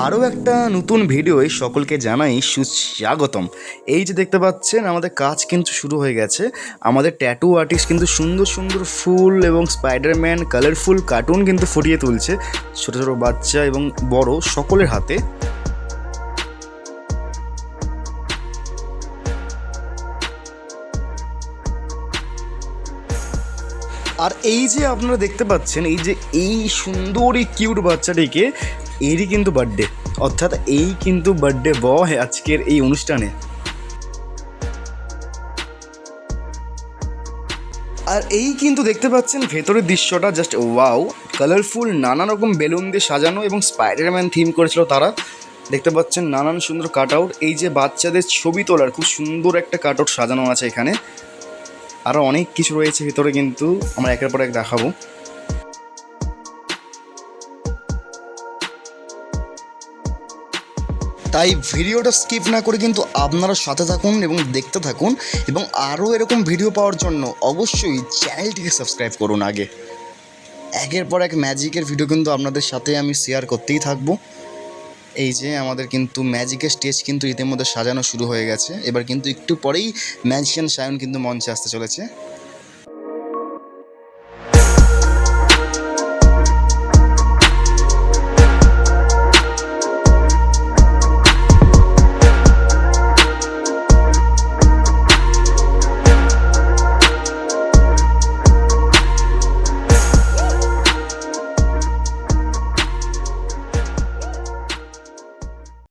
আরও একটা নতুন ভিডিওয় সকলকে জানাই সুস্বাগতম। এই যে দেখতে পাচ্ছেন আমাদের কাজ কিন্তু শুরু হয়ে গেছে। আমাদের ট্যাটু আর্টিস্ট কিন্তু সুন্দর সুন্দর ফুল এবং স্পাইডারম্যান কালারফুল কার্টুন কিন্তু ফুটিয়ে তুলছে ছোটো ছোটো বাচ্চা এবং বড় সকলের হাতে। আর এই যে আপনারা দেখতে পাচ্ছেন এই সুন্দর এই কিউট বাচ্চাটিকে, এরই কিন্তু বার্থডে, অর্থাৎ এই কিন্তু বার্থডে বয় আজকের এই অনুষ্ঠানে। আর এই কিন্তু দেখতে পাচ্ছেন ভেতরের দৃশ্যটা জাস্ট ওয়াও, কালারফুল নানা রকম বেলুন দিয়ে সাজানো এবং স্পাইডারম্যান থিম করেছিল তারা। দেখতে পাচ্ছেন নানান সুন্দর কাট আউট, এই যে বাচ্চাদের ছবি তোলার খুব সুন্দর একটা কাট আউট সাজানো আছে এখানে। আরও অনেক কিছু রয়েছে ভেতরে, কিন্তু আমরা একের পর এক দেখাবো। তাই ভিডিওটা স্কিপ না করে কিন্তু আপনারা সাথে থাকুন এবং দেখতে থাকুন, এবং আরও এরকম ভিডিও পাওয়ার জন্য অবশ্যই চ্যানেলটিকে সাবস্ক্রাইব করুন। আগে একের পর এক ম্যাজিকের ভিডিও কিন্তু আপনাদের সাথে আমি শেয়ার করতেই থাকবো। এই যে আমাদের কিন্তু ম্যাজিকের স্টেজ কিন্তু ইতিমধ্যে সাজানো শুরু হয়ে গেছে, এবার কিন্তু একটু পরেই ম্যাজিশিয়ান সায়ন কিন্তু মঞ্চে আসতে চলেছে।